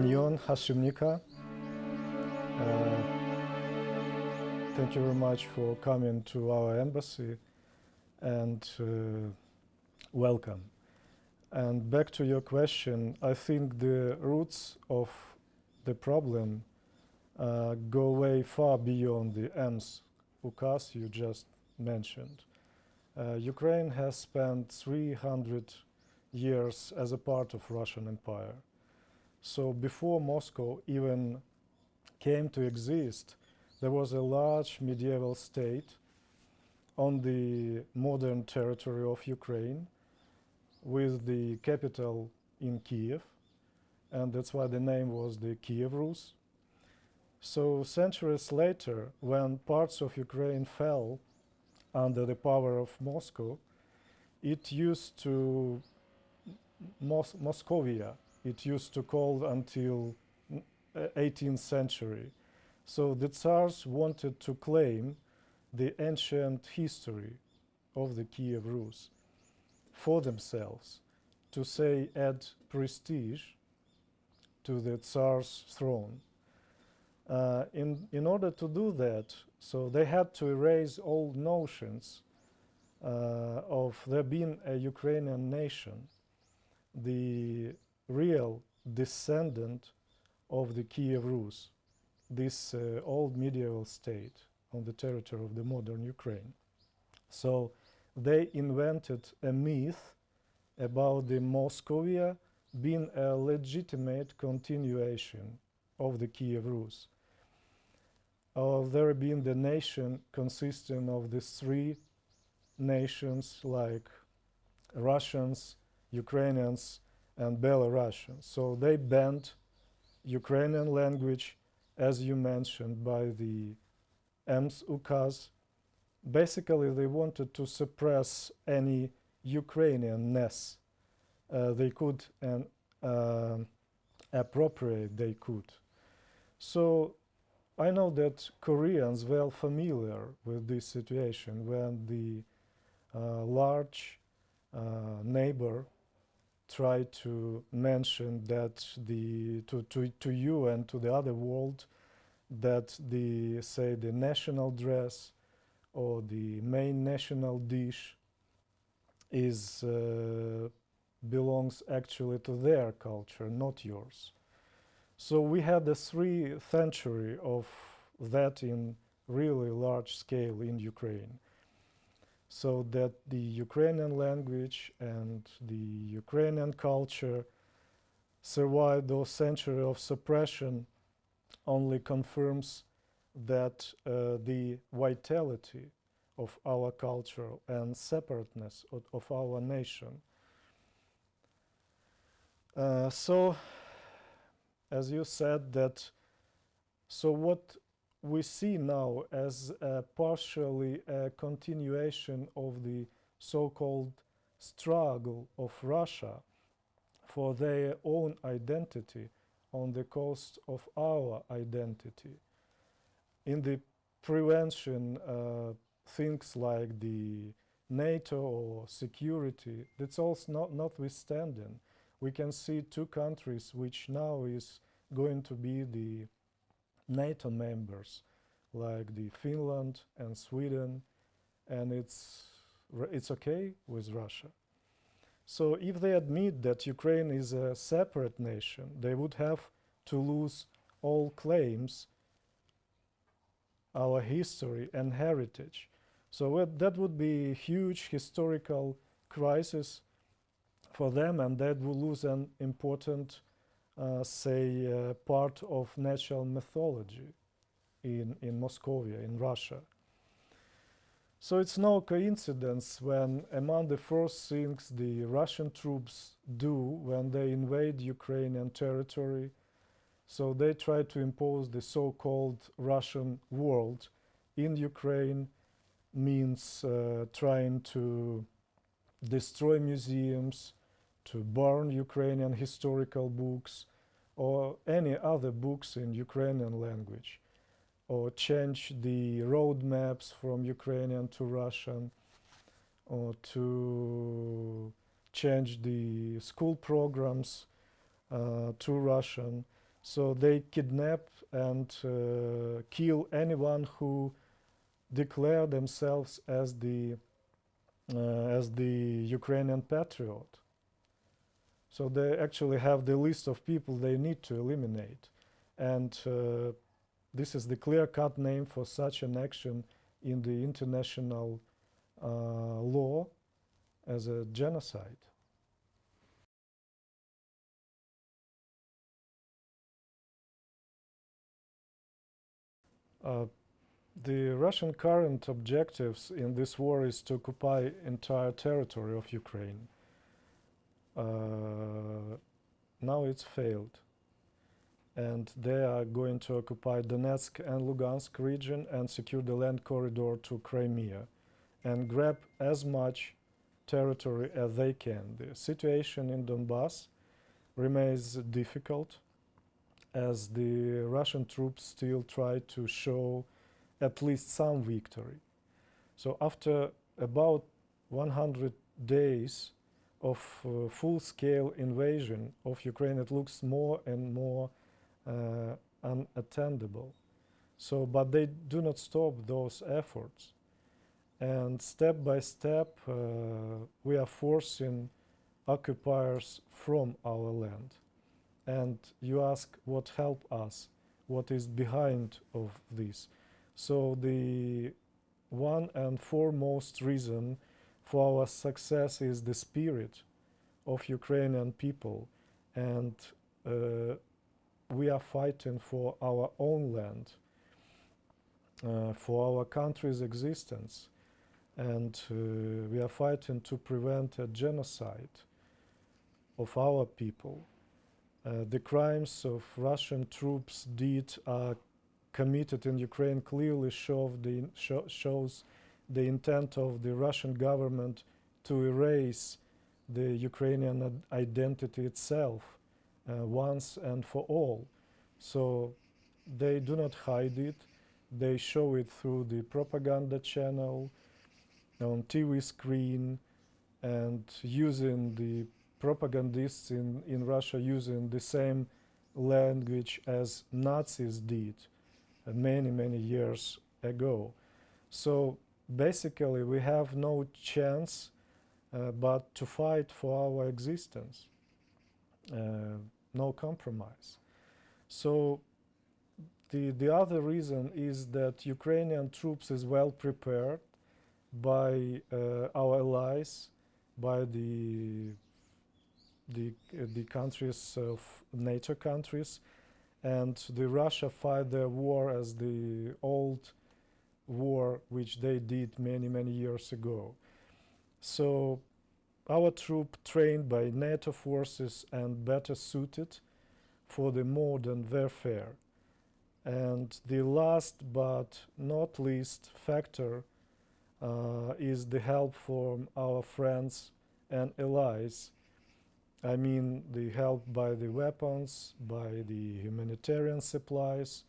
안녕하십니까? Thank you very much for coming to our embassy and welcome. And back to your question, I think the roots of the problem go way far beyond the EMS ukaz you just mentioned. Ukraine has spent 300 years as a part of Russian Empire. So before Moscow even came to exist, there was a large medieval state on the modern territory of Ukraine with the capital in Kiev, and that's why the name was the Kiev Rus. So centuries later, when parts of Ukraine fell under the power of Moscow, it used to Moscovia. It used to call until 18th century. So the Tsars wanted to claim the ancient history of the Kiev Rus for themselves, to say add prestige to the Tsar's throne. In order to do that, so they had to erase all notions of there being a Ukrainian nation, the real descendant of the Kiev Rus, this old medieval state on the territory of the modern Ukraine. So they invented a myth about the Moscovia being a legitimate continuation of the Kiev Rus, of there being the nation consisting of these three nations like Russians, Ukrainians, and Belarusians. So they banned Ukrainian language, as you mentioned, by the EMS ukaz. Basically, they wanted to suppress any Ukrainianness they could and appropriate they could. So I know that Koreans were familiar with this situation when the large neighbor tried to mention that to you and to the other world that the national dress or the main national dish is belongs actually to their culture, not yours. So we had a 3 century of that in really large scale in Ukraine. So that the Ukrainian language and the Ukrainian culture survived those centuries of suppression only confirms that the vitality of our culture and separateness of our nation. So, as you said, that so what we see now as partially a continuation of the so-called struggle of Russia for their own identity on the cost of our identity. In the prevention, things like the NATO or security, that's also notwithstanding. We can see 2 countries which now is going to be the NATO members, like the Finland and Sweden, and it's okay with Russia. So if they admit that Ukraine is a separate nation, they would have to lose all claims, our history and heritage. So that would be a huge historical crisis for them, and that will lose an important part of national mythology in Moscovia, in Russia. So it's no coincidence when among the first things the Russian troops do when they invade Ukrainian territory, so they try to impose the so-called Russian world in Ukraine, means trying to destroy museums, to burn Ukrainian historical books, or any other books in Ukrainian language, or change the road maps from Ukrainian to Russian, or to change the school programs to Russian. So they kidnap and kill anyone who declare themselves as the Ukrainian patriot. So they actually have the list of people they need to eliminate. And this is the clear-cut name for such an action in the international law as a genocide. The Russian current objectives in this war is to occupy entire territory of Ukraine. Now it's failed. And they are going to occupy Donetsk and Lugansk region and secure the land corridor to Crimea and grab as much territory as they can. The situation in Donbass remains difficult as the Russian troops still try to show at least some victory. So after about 100 days of full-scale invasion of Ukraine, it looks more and more unattainable. So, but they do not stop those efforts. And step by step, we are forcing occupiers from our land. And you ask what help us, what is behind of this. So the one and foremost reason for our success is the spirit of Ukrainian people. And we are fighting for our own land, for our country's existence. And we are fighting to prevent a genocide of our people. The crimes of Russian troops did are committed in Ukraine clearly shows the intent of the Russian government to erase the Ukrainian identity itself once and for all. So they do not hide it. They show it through the propaganda channel, on TV screen, and using the propagandists in Russia using the same language as Nazis did many years ago. So basically we have no chance but to fight for our existence, no compromise. So the other reason is that Ukrainian troops is well prepared by our allies, by the countries of NATO countries, and the Russia fight their war as the old war which they did many years ago. So our troop trained by NATO forces and better suited for the modern warfare. And the last but not least factor is the help from our friends and allies. I mean the help by the weapons, by the humanitarian supplies,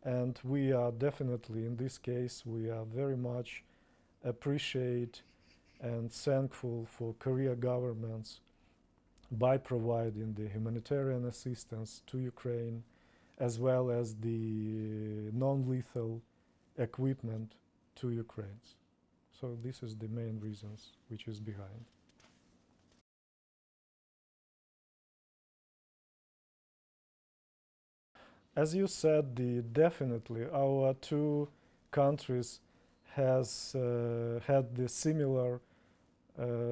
and we are definitely, in this case, we are very much appreciate and thankful for Korea governments by providing the humanitarian assistance to Ukraine as well as the non-lethal equipment to Ukrainians. So this is the main reasons which is behind. As you said, definitely our two countries has had the similar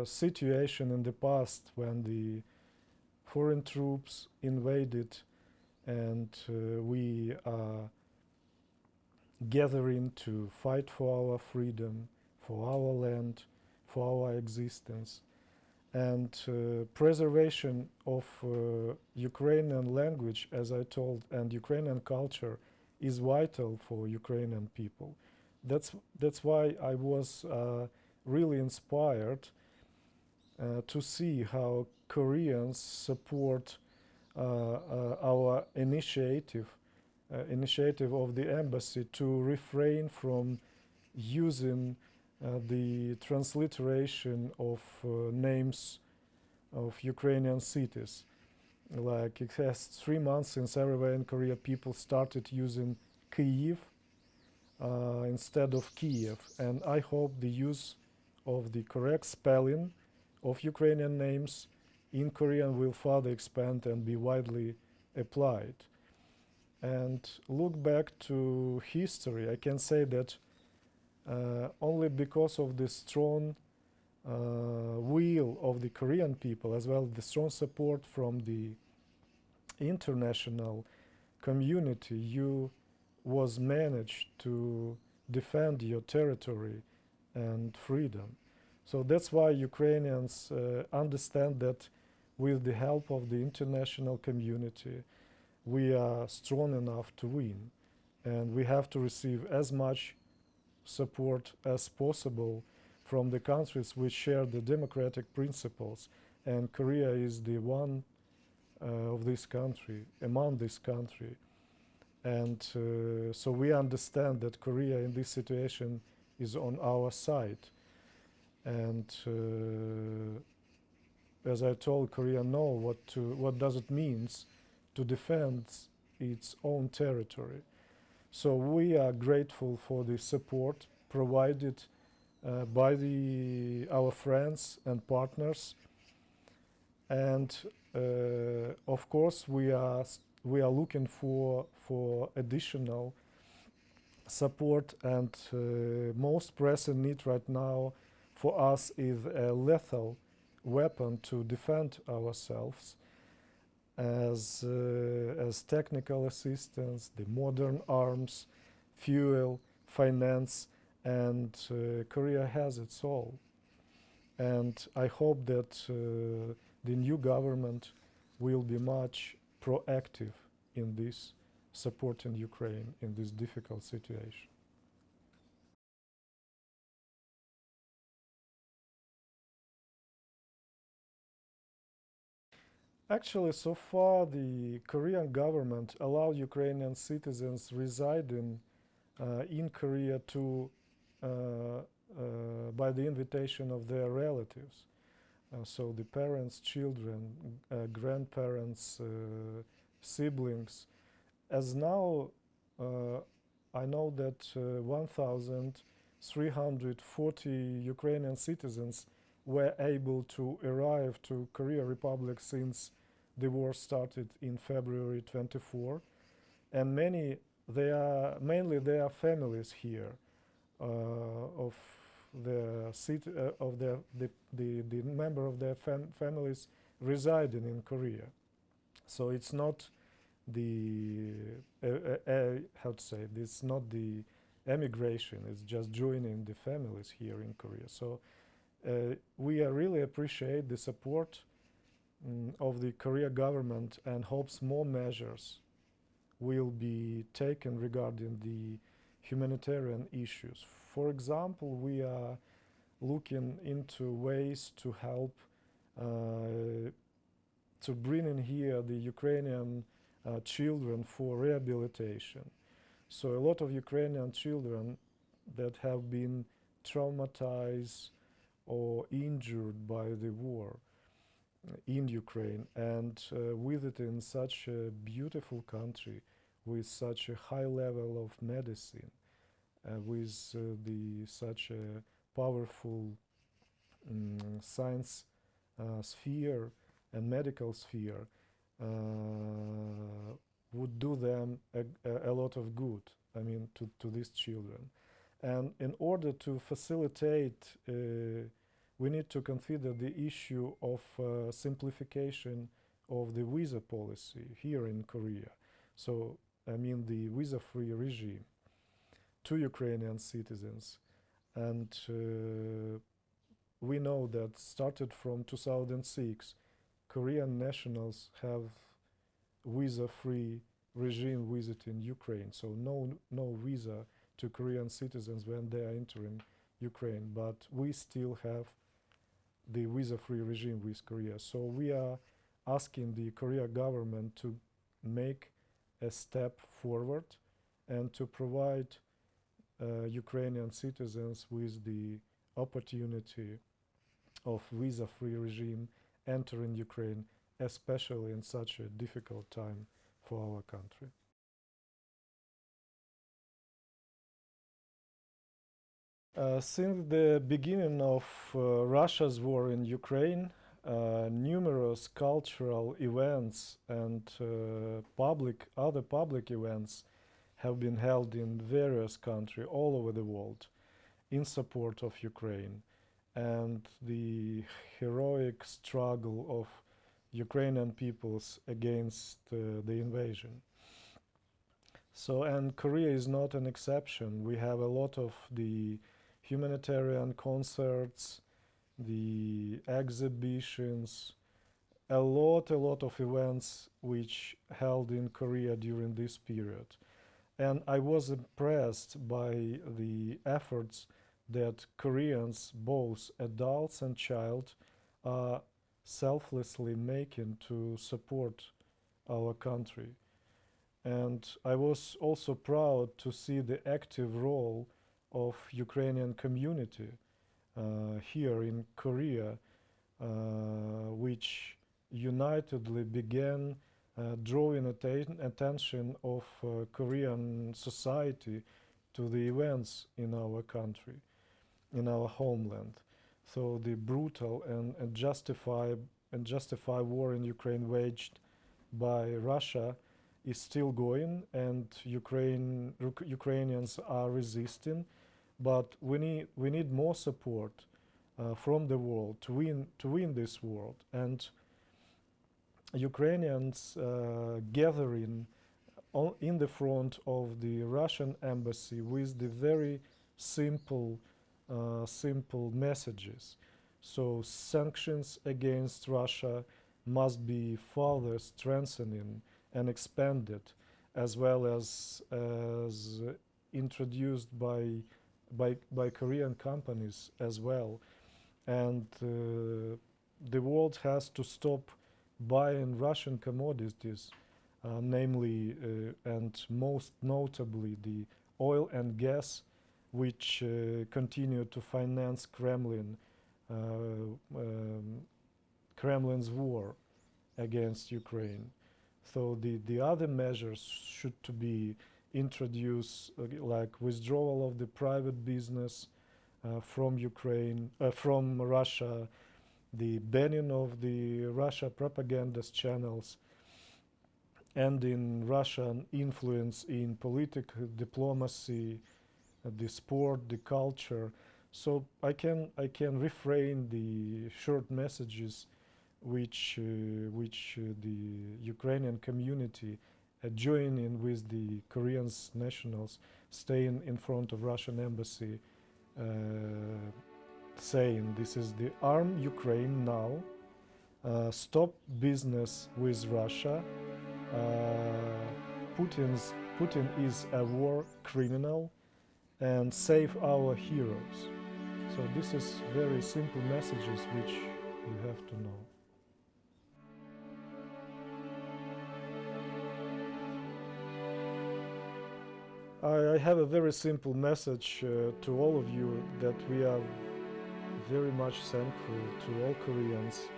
situation in the past when the foreign troops invaded and we are gathering to fight for our freedom, for our land, for our existence. And preservation of Ukrainian language, as I told, and Ukrainian culture is vital for Ukrainian people. That's why I was really inspired to see how Koreans support our initiative of the embassy to refrain from using the transliteration of names of Ukrainian cities. Like it has 3 months since everywhere in Korea people started using Kyiv instead of Kiev, and I hope the use of the correct spelling of Ukrainian names in Korean will further expand and be widely applied. And look back to history, I can say that only because of the strong will of the Korean people, as well as the strong support from the international community, you was managed to defend your territory and freedom. So that's why Ukrainians understand that with the help of the international community, we are strong enough to win. And we have to receive as much support as possible from the countries which share the democratic principles. And Korea is the one of this country, among this country. And so we understand that Korea in this situation is on our side. And as I told, Korea know what does it means to defend its own territory. So we are grateful for the support provided by our friends and partners. And of course, we are looking for additional support, and most pressing need right now for us is a lethal weapon to defend ourselves, as technical assistance, the modern arms, fuel, finance, and Korea has it all. And I hope that the new government will be much proactive in this, supporting Ukraine in this difficult situation. Actually, so far the Korean government allowed Ukrainian citizens residing in Korea to by the invitation of their relatives. So the parents, children, grandparents, siblings. As now, I know that 1,340 Ukrainian citizens were able to arrive to Korea Republic since the war started in February 24, and mainly their families here of the city of the member of their families residing in Korea. So it's not the how to say, it's not the emigration, it's just joining the families here in Korea. So we really appreciate the support of the Korea government and hopes more measures will be taken regarding the humanitarian issues. For example, we are looking into ways to help to bring in here the Ukrainian children for rehabilitation. So a lot of Ukrainian children that have been traumatized or injured by the war in Ukraine, and visiting such a beautiful country with such a high level of medicine, with such a powerful science sphere and medical sphere, would do them a lot of good, I mean, to these children. And in order to facilitate, we need to consider the issue of simplification of the visa policy here in Korea. So, I mean, the visa-free regime to Ukrainian citizens. And we know that started from 2006, Korean nationals have visa-free regime visiting Ukraine. So no visa to Korean citizens when they are entering Ukraine. But we still have the visa-free regime with Korea. So we are asking the Korea government to make a step forward and to provide Ukrainian citizens with the opportunity of visa-free regime entering Ukraine especially in such a difficult time for our country. Since the beginning of Russia's war in Ukraine, numerous cultural events and other public events have been held in various countries all over the world in support of Ukraine and the heroic struggle of Ukrainian peoples against the invasion. So, and Korea is not an exception. We have a lot of the humanitarian concerts, the exhibitions, a lot of events which held in Korea during this period. And I was impressed by the efforts that Koreans, both adults and child, are selflessly making to support our country. And I was also proud to see the active role of Ukrainian community here in Korea, which unitedly began drawing attention of Korean society to the events in our country, in our homeland. So the brutal and justified war in Ukraine waged by Russia is still going, and Ukrainians are resisting, but we need more support from the world to win this war. And Ukrainians gathering in the front of the Russian embassy with the very simple messages. So sanctions against Russia must be further strengthened and expanded, as well as introduced by Korean companies as well. And the world has to stop buying Russian commodities, namely and most notably the oil and gas, which continue to finance Kremlin's war against Ukraine. So the other measures should to be introduced, like withdrawal of the private business from Russia, the banning of the Russia propaganda channels, ending Russian influence in political diplomacy, the sport, the culture. So I can refrain the short messages which the Ukrainian community joining with the Korean nationals staying in front of Russian embassy, saying this is the arm Ukraine now, stop business with Russia, Putin is a war criminal, and save our heroes. So this is very simple messages which you have to know. I have a very simple message to all of you, that we are very much thankful to all Koreans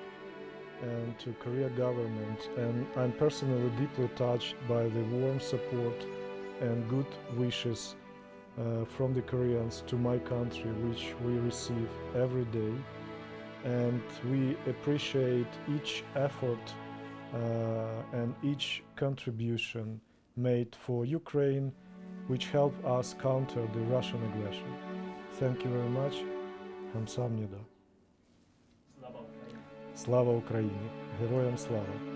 and to Korea government, and I'm personally deeply touched by the warm support and good wishes from the Koreans to my country, which we receive every day, and we appreciate each effort and each contribution made for Ukraine, which help us counter the Russian aggression. Thank you very much. 감사합니다. Слава Україні! Героям слава!